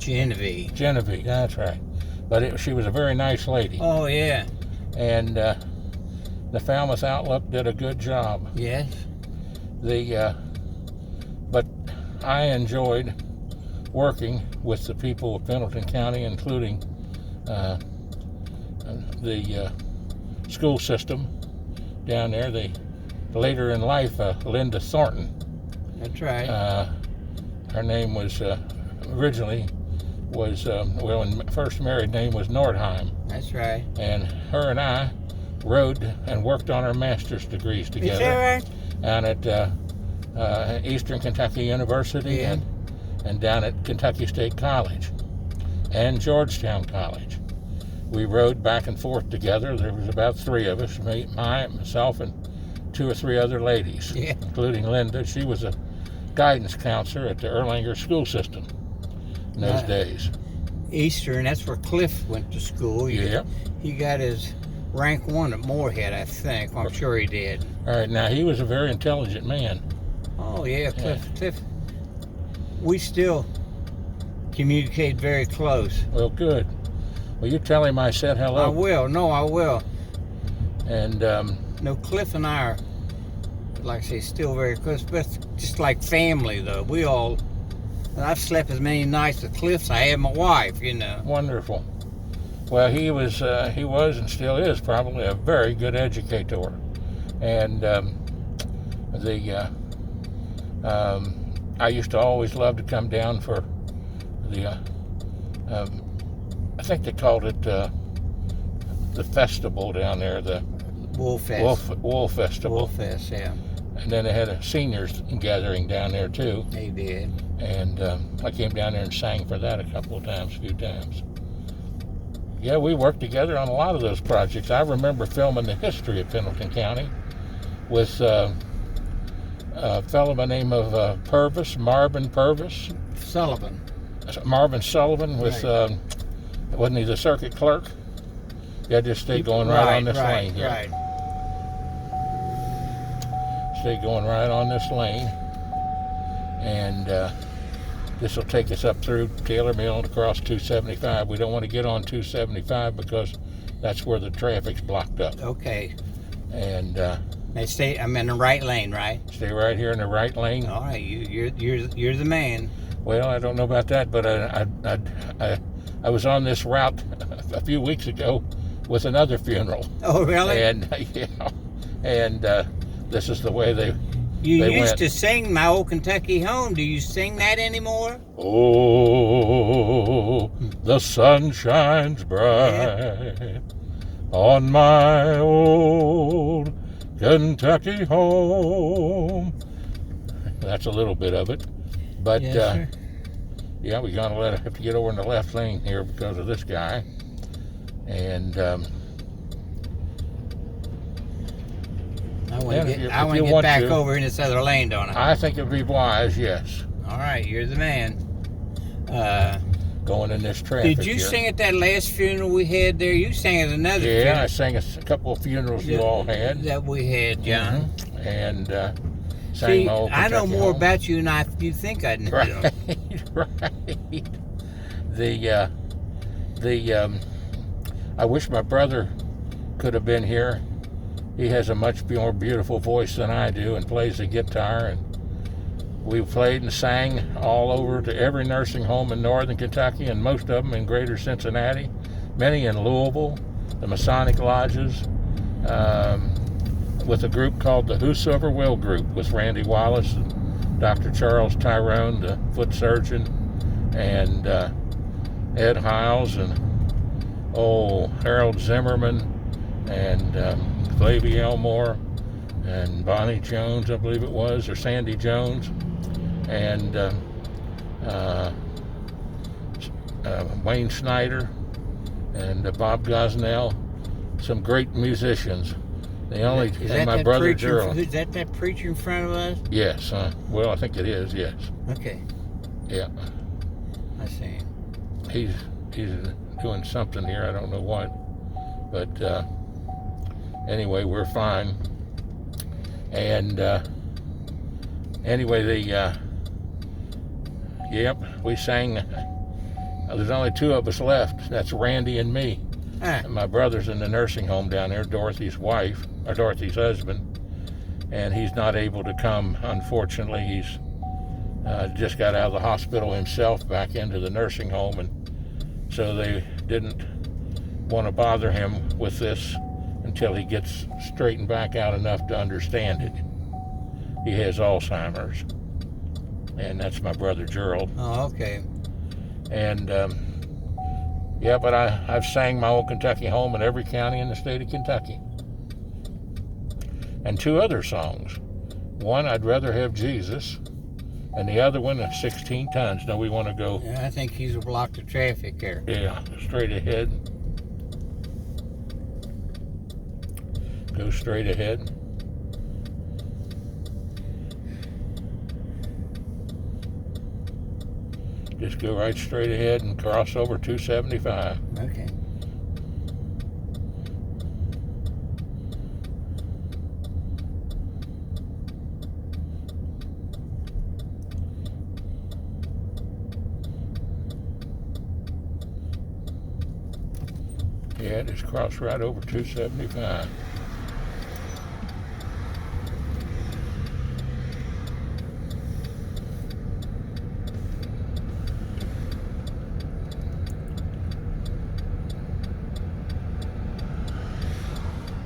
Genevieve, that's right. But she was a very nice lady. Oh, yeah. And the Falmouth Outlook did a good job. Yes. But I enjoyed working with the people of Pendleton County, including the school system down there. Later in life, Linda Thornton. That's right. Her name was originally first married name was Nordheim. That's right. And her and I rode and worked on our master's degrees together. Is that right? Down at Eastern Kentucky University, Yeah. and down at Kentucky State College and Georgetown College. We rode back and forth together. There was about 3 of us, myself, and 2 or 3 other ladies, Yeah. including Linda. She was a guidance counselor at the Erlanger school system in those days. Eastern, that's where Cliff went to school. Yeah. He got his rank 1 at Moorhead, I think. I'm sure he did. All right, now he was a very intelligent man. Oh, yeah, Cliff. We still communicate very close. Well, good. Well, you tell him I said hello. I will. No, I will. And No, Cliff and I are, like I say, still very close, but just like family, though. I've slept as many nights with Cliff as I had my wife, you know. Wonderful. Well, he was and still is probably a very good educator. And I used to always love to come down for the, I think they called it the festival down there, the Wool Fest. Wool Festival. Wool Fest, yeah. And then they had a seniors gathering down there too. They did. And I came down there and sang for that a few times. Yeah, we worked together on a lot of those projects. I remember filming the history of Pendleton County with a fellow by the name of Marvin Purvis. Marvin Sullivan with, right. Wasn't he the circuit clerk? Yeah, just stay going right on this lane here. Right. Stay going right on this lane. And this will take us up through Taylor Mill and across 275. We don't want to get on 275 because that's where the traffic's blocked up. Okay. And I'm in the right lane, right? Stay right here in the right lane. All right, you're the man. Well, I don't know about that, but I was on this route a few weeks ago with another funeral. Oh, really? And this is the way they used went. To sing "My Old Kentucky Home." Do you sing that anymore? Oh, the sun shines bright on my old Kentucky home. That's a little bit of it, but yes, sir. Yeah, we're gonna have to get over in the left lane here because of this guy, and I want to get back over in this other lane, don't I? I think it'd be wise, yes. All right, you're the man. Going in this traffic. Did you here. sing at that last funeral we had there? You sang at another funeral. Yeah, I sang a couple of funerals you all had. That we had, John. Mm-hmm. And sang see, my old I know Kentucky more home. about you than you think I know. Right, right. I wish my brother could have been here. He has a much more beautiful voice than I do and plays the guitar. And we played and sang all over to every nursing home in northern Kentucky, and most of them in greater Cincinnati, many in Louisville, the Masonic Lodges, with a group called the Whosoever Will Group with Randy Wallace and Dr. Charles Tyrone, the foot surgeon, and Ed Hiles, and Harold Zimmerman, and Flavie Elmore, and Bonnie Jones, I believe it was, or Sandy Jones, and Wayne Snyder, and Bob Gosnell, some great musicians. And my brother Gerald. Is that preacher in front of us? Yes. Well, I think it is. Yes. Okay. Yeah. I see. He's doing something here. I don't know what, but anyway, we're fine. And anyway, we sang There's only two of us left. That's Randy and me. Ah, And my brother's in the nursing home down there, Dorothy's wife, or Dorothy's husband, and he's not able to come. Unfortunately, he's just got out of the hospital himself, back into the nursing home, and so they didn't want to bother him with this until he gets straightened back out enough to understand it. He has Alzheimer's, and that's my brother Gerald. oh, okay. And yeah, but I've sang my old Kentucky home in every county in the state of Kentucky. And two other songs. One, I'd Rather Have Jesus, and the other one, 16 Tons. Now we want to go, Yeah, I think he's blocked the traffic there. yeah, straight ahead. Go straight ahead. Just go right straight ahead and cross over 275. Okay. Yeah, just cross right over 275.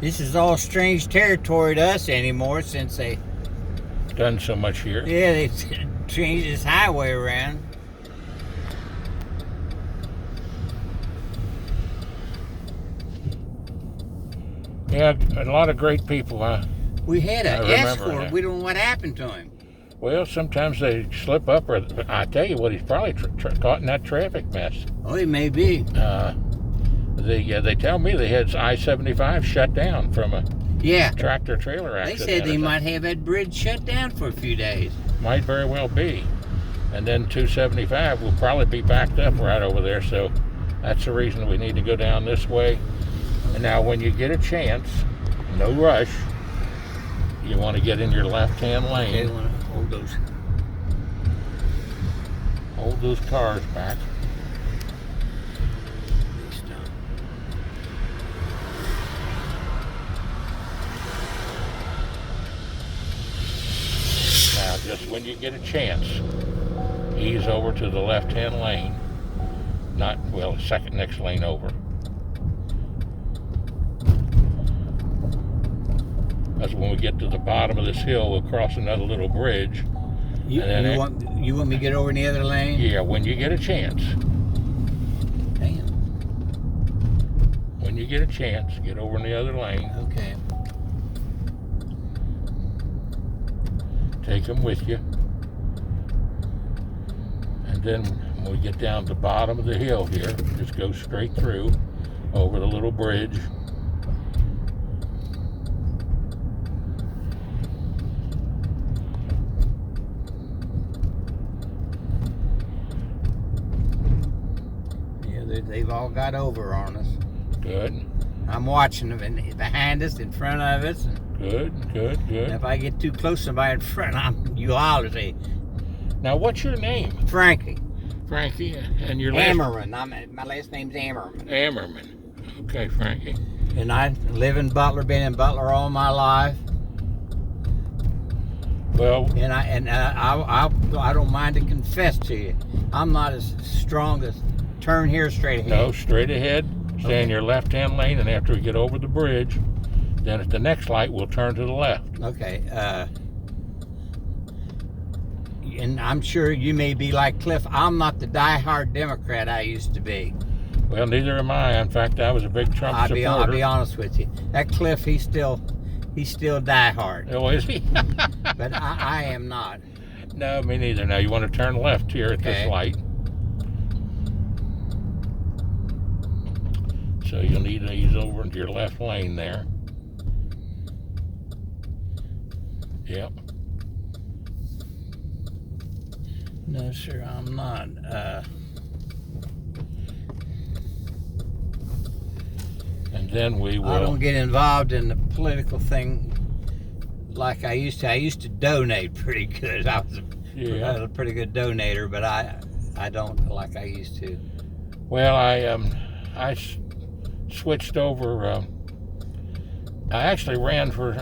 This is all strange territory to us anymore since they, Done so much here. yeah, they changed this highway around. Yeah, a lot of great people. We had I an remember escort. that. We don't know what happened to him. Well, sometimes they slip up, or I tell you what, he's probably caught in that traffic mess. Oh, he may be. They tell me they had I-75 shut down from a Yeah. tractor trailer They accident. said or they something. might have that bridge shut down for a few days. Might very well be. And then 275 will probably be backed up right over there, so that's the reason we need to go down this way. And now when you get a chance, no rush, you want to get in your left-hand They lane. want to hold those. Hold those cars back. Now, just when you get a chance, ease over to the left-hand lane. Not, well, second next lane over. That's when we get to the bottom of this hill, we'll cross another little bridge. You, And then you it- want me to get over in the other lane? Yeah, when you get a chance. Damn. When you get a chance, get over in the other lane. Okay. Take them with you. And then when we get down to the bottom of the hill here, just go straight through over the little bridge. Yeah, they've all got over on us. Good, I'm watching them behind us, in front of us. And good. if I get too close to somebody in front, you holler, say, Now, what's your name? Frankie. Frankie, and your last Ammerman. My last name's Ammerman. Ammerman. Okay, Frankie. And I live in Butler, been in Butler all my life. Well, And I don't mind to confess to you, I'm not as strong as turn here straight ahead. no, straight ahead. Stay in Okay. your left-hand lane, and after we get over the bridge, then at the next light, we'll turn to the left. Okay. And I'm sure you may be like Cliff. I'm not the die-hard Democrat I used to be. Well, neither am I. In fact, I was a big Trump I'll supporter. be honest with you. That Cliff, he's still die-hard. Oh, is he? But I am not. No, me neither. Now, you want to turn left here at this Okay. light. So you'll need to ease over into your left lane there. Yep. No, sir, I'm not. And then we will. I don't get involved in the political thing like I used to. I used to donate pretty good. I was a pretty good donator, but I don't like I used to. Well, switched over. I actually ran for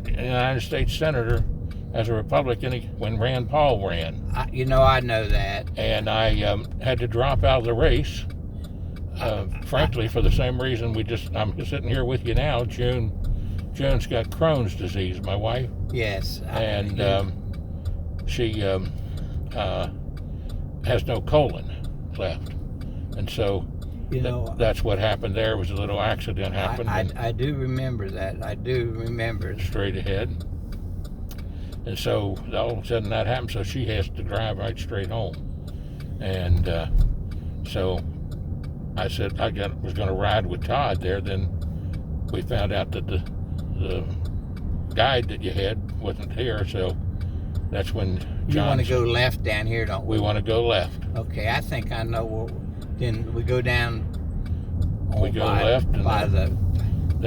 United States Senator as a Republican when Rand Paul ran. I know that. And I had to drop out of the race, frankly, for the same reason I'm sitting here with you now. June's got Crohn's disease, my wife. Yes. And she has no colon left. And so that's what happened there. Was a little accident happened. I do remember that. I do remember. Straight ahead. And so all of a sudden that happened, so she has to drive right straight home. And so I said was going to ride with Todd there. Then we found out that the guide that you had wasn't here, so that's when You want to go left down here, don't we? We want to go left. Okay, I think I know. Then we go down. We go left and by the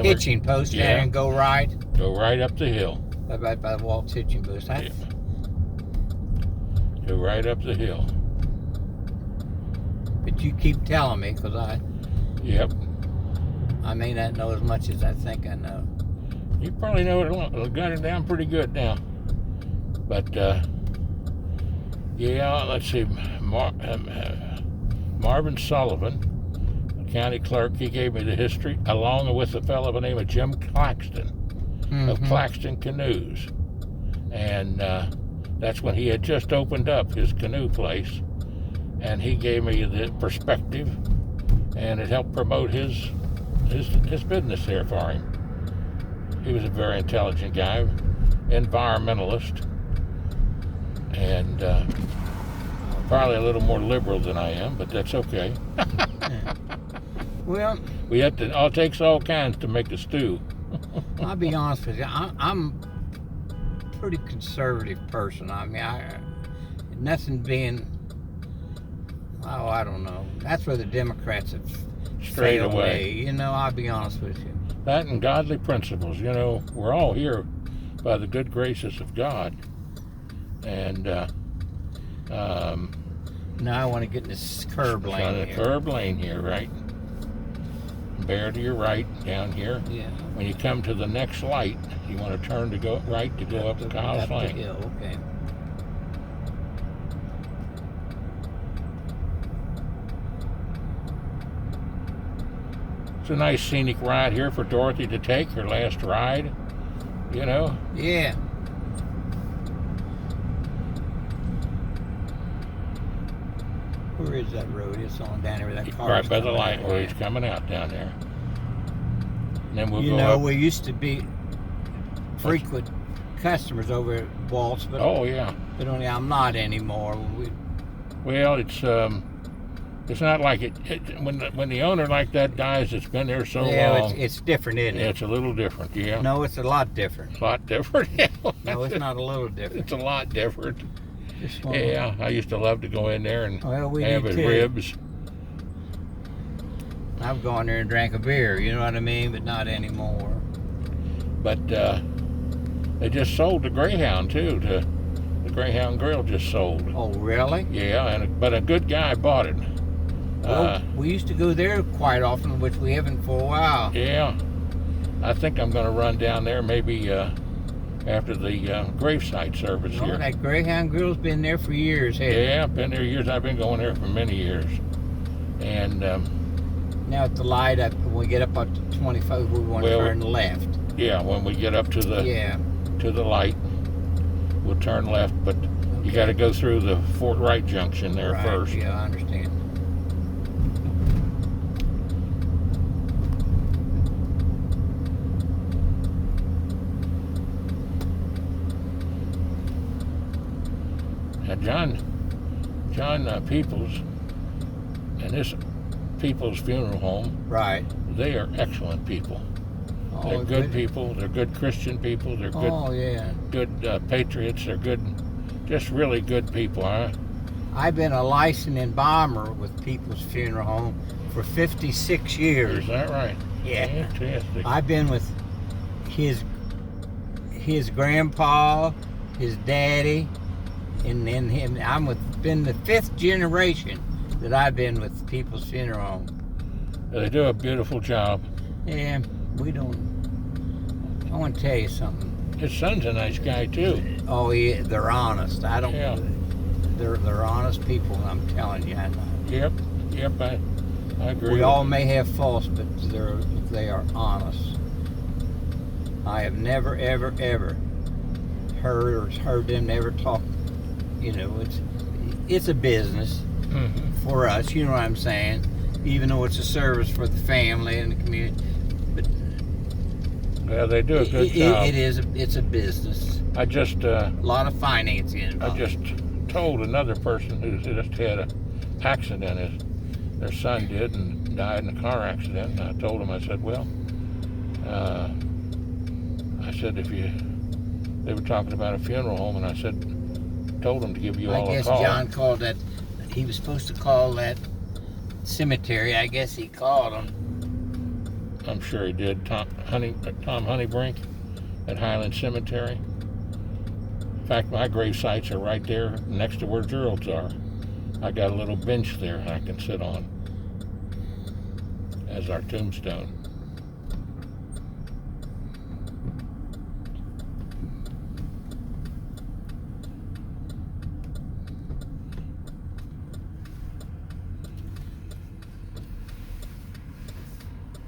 hitching post there and go right. Go right up the hill. Right by the Walt's hitching post. Go right up the hill. But you keep telling me, because Yep. I may not know as much as I think I know. You probably know it. Got it down pretty good now. But let's see. Marvin Sullivan, the county clerk, he gave me the history, along with a fellow by the name of Jim Claxton of Claxton Canoes. And that's when he had just opened up his canoe place. And he gave me the perspective, and it helped promote his business there for him. He was a very intelligent guy, environmentalist, and probably a little more liberal than I am, but that's okay. Well, it takes all kinds to make a stew. I'll be honest with you. I'm a pretty conservative person. I mean, nothing being. Oh, I don't know. That's where the Democrats have Straight failed away. me. I'll be honest with you. That and godly principles. We're all here by the good graces of God. And now I want to get in this curb lane on the here. curb lane here, right? Bear to your right down here. Yeah. When you come to the next light, you want to turn to go right to go up the Kyle's Lane. The hill, okay. It's a nice scenic ride here for Dorothy to take, her last ride, Yeah. Where is that road? It's on down there where that car right by the light where he's coming out down there. And then we'll go up. We used to be frequent customers over at Walt's, but oh yeah. But only I'm not anymore. Well, it's not like when the owner like that dies. It's been there so long. Yeah, it's different, isn't it? It's a little different, yeah. No, it's a lot different. A lot different. No, it's not a little different. It's a lot different. Yeah, I used to love to go in there and have his too. ribs. I've gone there and drank a beer, you know what I mean? But not anymore. But they just sold the Greyhound too. The Greyhound Grill just sold. Oh, really? Yeah, but a good guy bought it. Well, we used to go there quite often, which we haven't for a while. Yeah, I think I'm going to run down there maybe after the gravesite service here. That Greyhound Grill's been there for years, hasn't it? Yeah, been there years. I've been going there for many years. And now at the light, when we get up to 25, we want to turn left. Yeah, when we get up to the light, we'll turn left. But you got to go through the Fort Wright Junction there first. Yeah, I understand. John Peoples and this Peoples Funeral Home, right? They are excellent people. They're good people. They're good Christian people. They're good. Good patriots. They're good, just really good people, huh? I've been a licensed embalmer with People's Funeral Home for 56 years. Is that right? Yeah. Fantastic. I've been with his grandpa, his daddy, and then him. Been the 5th generation that I've been with people's funeral home. They do a beautiful job. Yeah, we don't. I want to tell you something. His son's a nice guy too. Oh yeah, they're honest. I don't. Yeah. They're honest people. I'm telling you. Yep. I agree. We all may have faults, but they are honest. I have never, ever, ever heard them ever talk. You know, it's a business for us. You know what I'm saying? Even though it's a service for the family and the community, but yeah, they do a good job. It's a business. I just A lot of financing I involved. just told another person who just had an accident. Their son did and died in a car accident. And I told him, I said, well, I said, they were talking about a funeral home, and I told them to give you all a call. I guess John called that. He was supposed to call that cemetery. I guess he called them. I'm sure he did. Tom Honeybrink at Highland Cemetery. In fact, my grave sites are right there next to where Gerald's are. I got a little bench there I can sit on as our tombstone.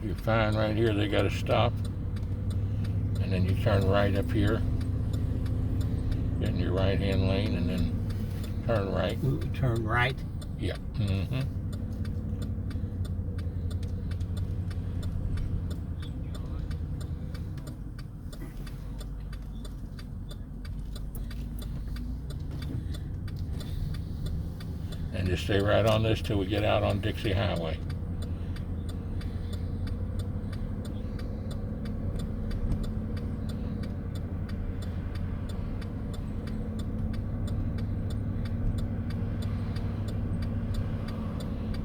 You're fine right here. They got to stop, and then you turn right up here, get in your right-hand lane, and then turn right. Ooh, turn right. Yeah. And just stay right on this till we get out on Dixie Highway.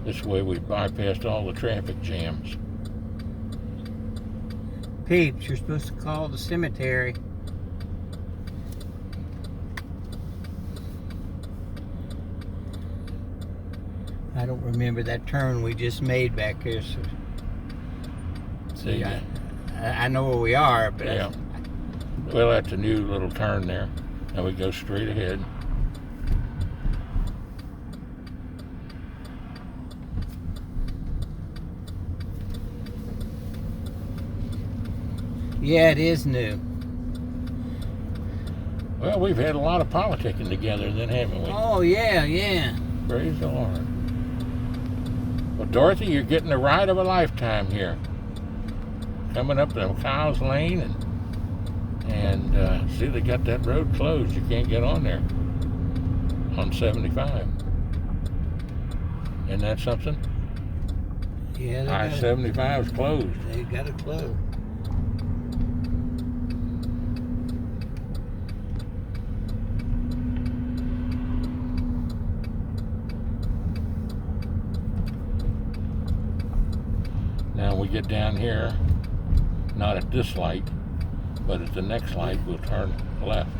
This way we bypassed all the traffic jams. Peeps, you're supposed to call the cemetery. I don't remember that turn we just made back here. So See, I know where we are, but yeah. Well, that's a new little turn there. Now we go straight ahead. yeah, it is new. Well, we've had a lot of politicking together then, haven't we? Oh yeah. Praise the Lord. Well, Dorothy, you're getting the ride of a lifetime here. Coming up to Kyle's Lane, and see, they got that road closed. You can't get on there on 75. Isn't that something? Yeah, I-75 is closed. They got it closed. Now we get down here, not at this light, but at the next light, we'll turn left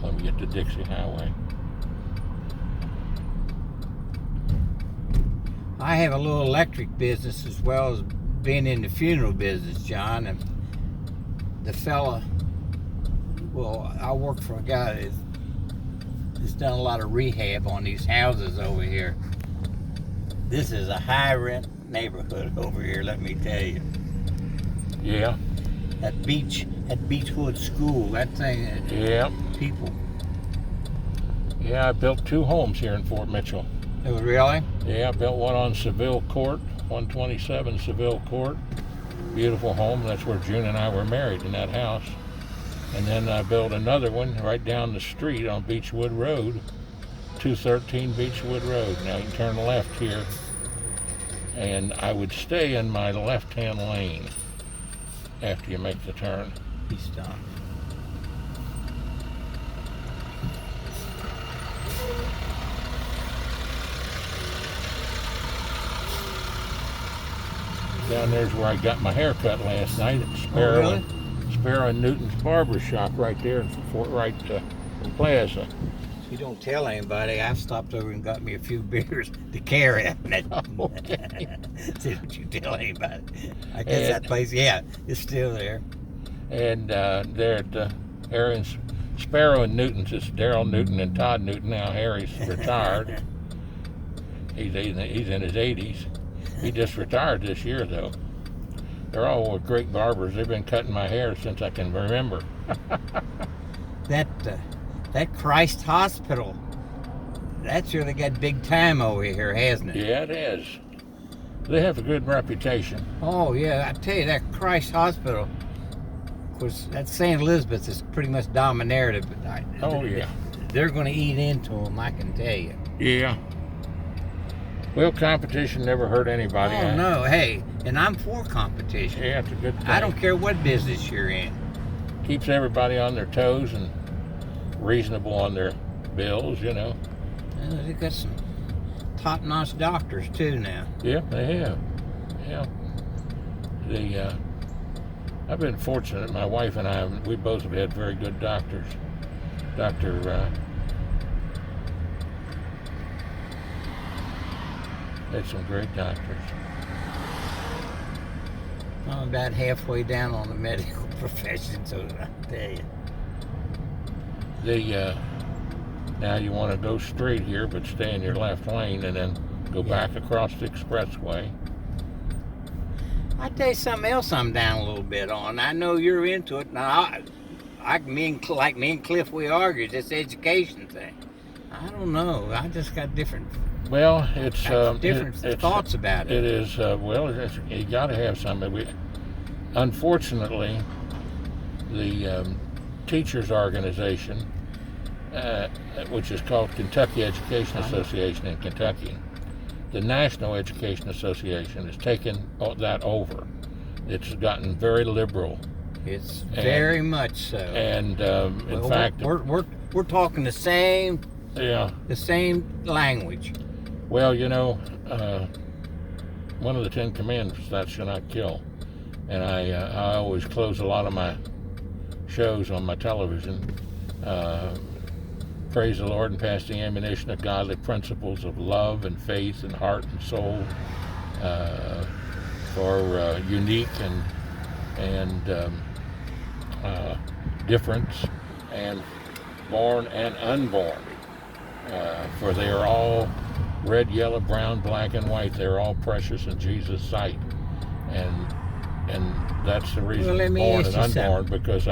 when we get to Dixie Highway. I have a little electric business as well as being in the funeral business, John. And the fella, well, I work for a guy that's done a lot of rehab on these houses over here. This is a high rent neighborhood over here, let me tell you. Yeah. That Beechwood School, that thing. Yeah. People. Yeah, I built 2 homes here in Fort Mitchell. Oh, really? Yeah, I built one on Seville Court, 127 Seville Court. Beautiful home. That's where June and I were married, in that house. And then I built another one right down the street on Beechwood Road, 213 Beechwood Road. Now you turn left here, and I would stay in my left-hand lane after you make the turn. He stopped. Down there's where I got my hair cut last night at Sparrow and Newton's Barber Shop right there in Fort Wright Plaza. You don't tell anybody. I've stopped over and got me a few beers to carry. Okay. See, don't you tell anybody. I guess that place, yeah, is still there. And there at Aaron's Sparrow and Newton's, it's Daryl Newton and Todd Newton. Now Harry's retired. He's in his 80s. He just retired this year, though. They're all great barbers. They've been cutting my hair since I can remember. That Christ Hospital, that's really got big time over here, hasn't it? Yeah, it is. They have a good reputation. Oh, yeah, I tell you, that Christ Hospital, of course, that St. Elizabeth's is pretty much dominated, but they're going to eat into them, I can tell you. Yeah. Well, competition never hurt anybody. Oh, no, hey, and I'm for competition. Yeah, it's a good thing. I don't care what business you're in. Keeps everybody on their toes and reasonable on their bills, you know. Well, they got some top-notch doctors, too, now. Yeah, they have. Yeah. I've been fortunate. My wife and I, we both have had very good doctors. Had some great doctors. I'm about halfway down on the medical profession, so I tell you. Now you want to go straight here, but stay in your left lane and then go back across the expressway. I tell you something else I'm down a little bit on. I know you're into it. Now, me and Cliff, we argued this education thing. I don't know. I just got different. Well, it's different thoughts about it. It is you got to have some. Unfortunately, the teachers organization, which is called Kentucky Education Association in Kentucky, the National Education Association has taken that over. It's gotten very liberal. It's very much so. And in fact, we're talking the same. Yeah. The same language. Well, you know, one of the 10 Commandments, thou shalt not kill. And I always close a lot of my shows on my television. Praise the Lord and pass the ammunition of godly principles of love and faith and heart and soul for unique and difference and born and unborn. For they are all red, yellow, brown, black, and white. They're all precious in Jesus' sight. And that's the reason born and unborn, because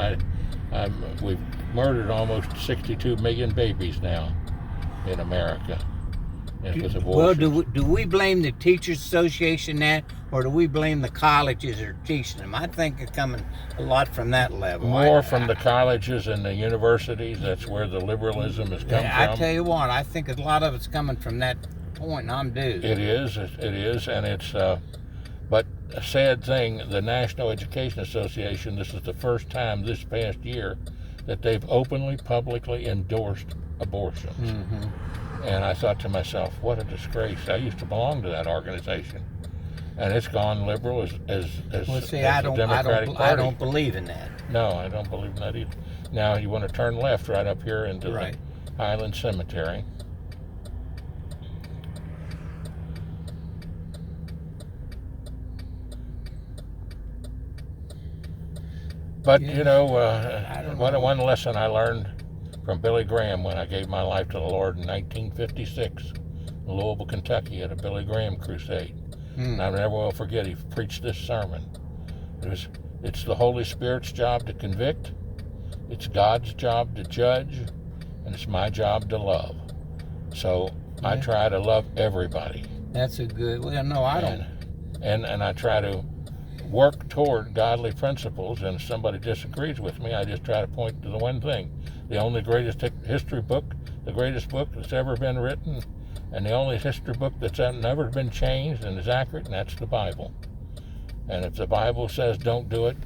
we've murdered almost 62 million babies now in America. Well, do we blame the Teachers Association that, or do we blame the colleges that are teaching them? I think it's coming a lot from that level. More from the colleges and the universities. That's where the liberalism has come from. I tell you what, I think a lot of it's coming from that point, and I'm due. It is, and it's, but a sad thing, the National Education Association, this is the first time this past year that they've openly, publicly endorsed abortions. Mm-hmm. And I thought to myself, what a disgrace. I used to belong to that organization. And it's gone liberal as the Democratic Party. I don't believe in that. No, I don't believe in that either. Now, you want to turn left right up here into the Highland Cemetery. But, you know, one lesson I learned from Billy Graham when I gave my life to the Lord in 1956 in Louisville, Kentucky at a Billy Graham crusade. And I never will forget, he preached this sermon. It's the Holy Spirit's job to convict, it's God's job to judge, and it's my job to love. So I try to love everybody. That's a good, well, no, I don't. And I try to work toward godly principles, and if somebody disagrees with me, I just try to point to the one thing. The only greatest history book, the greatest book that's ever been written, and the only history book that's never been changed and is accurate, and that's the Bible. And if the Bible says don't do it,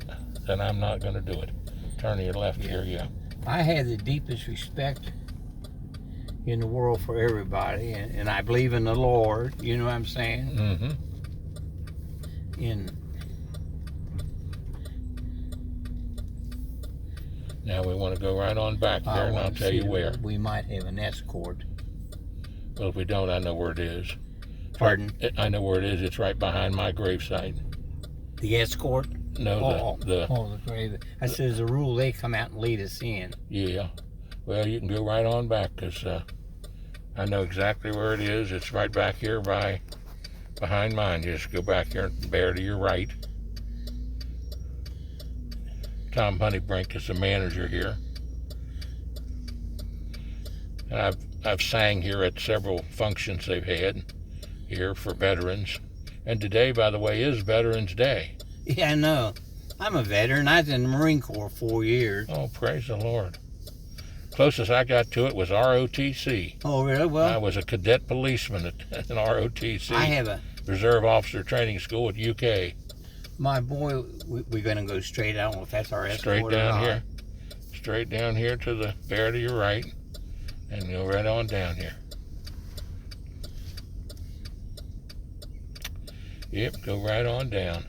then I'm not going to do it. Turn to your left here, I have the deepest respect in the world for everybody, and I believe in the Lord, you know what I'm saying? Mm-hmm. Now we want to go right on back there, and I'll tell you where. We might have an escort. Well, if we don't, I know where it is. Pardon? I know where it is. It's right behind my gravesite. The escort? No, the grave. I said, as a rule, they come out and lead us in. Yeah. Well, you can go right on back, because I know exactly where it is. It's right back here behind mine. Just go back here and bear to your right. Tom Honeybrink is the manager here. And I've sang here at several functions they've had here for veterans. And today, by the way, is Veterans Day. Yeah, I know. I'm a veteran. I was in the Marine Corps 4 years. Oh, praise the Lord. Closest I got to it was ROTC. Oh, really? Well, I was a cadet policeman at an ROTC. I have a Reserve Officer Training School at UK. My boy, we're going to go straight. I don't know if that's our escort. Straight down here. Straight down here to the bear to your right. And go right on down here. Yep, go right on down.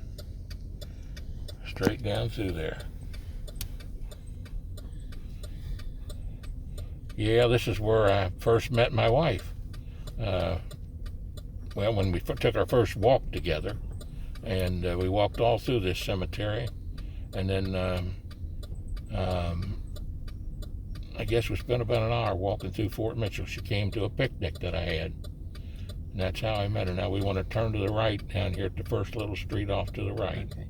Straight down through there. Yeah, this is where I first met my wife. Well, when we took our first walk together. And we walked all through this cemetery. And then I guess we spent about an hour walking through Fort Mitchell. She came to a picnic that I had. And that's how I met her. Now we want to turn to the right down here at the first little street off to the right. Okay.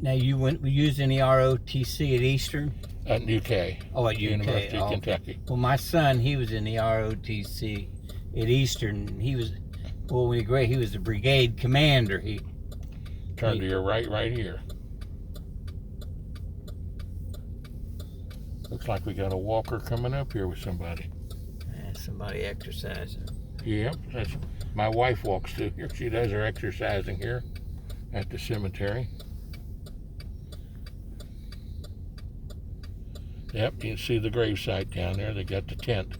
Now we used any ROTC at Eastern? At UK. Oh, at UK. University of Kentucky. Okay. Well, my son, he was in the ROTC at Eastern. He was, well, when he was the brigade commander. Turn to your right here. Looks like we got a walker coming up here with somebody. Somebody exercising. Yep, that's my wife walks through here. She does her exercising here at the cemetery. Yep, you can see the gravesite down there. They got the tent.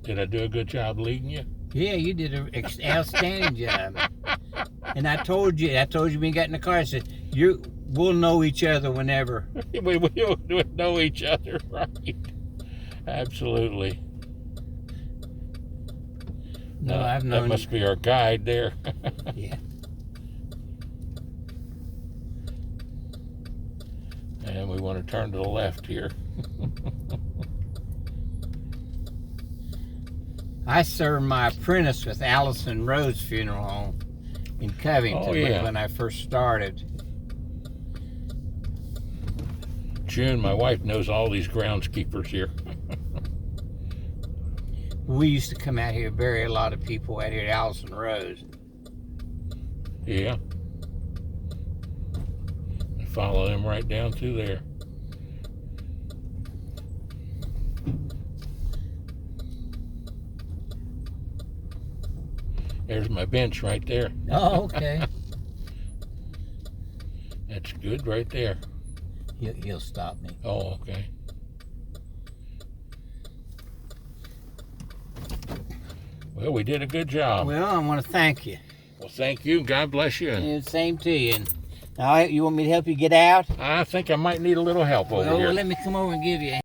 Did I do a good job leading you? Yeah, you did an outstanding job. And I told you when you got in the car, I said, we'll know each other whenever. we know each other, right? Absolutely. No, I've known. That must be our guide there. Yeah. And we want to turn to the left here. I served my apprentice with Allison Rose Funeral Home in Covington when I first started. June, my wife, knows all these groundskeepers here. We used to come out here, bury a lot of people out here at Allison Rose. Yeah. Follow them right down through there. There's my bench right there. Oh, okay. That's good right there. He'll stop me. Oh, okay. Well, we did a good job. Well, I want to thank you. Well, thank you. God bless you. Yeah, same to you. And now, you want me to help you get out? I think I might need a little help over here. Well, let me come over and give you a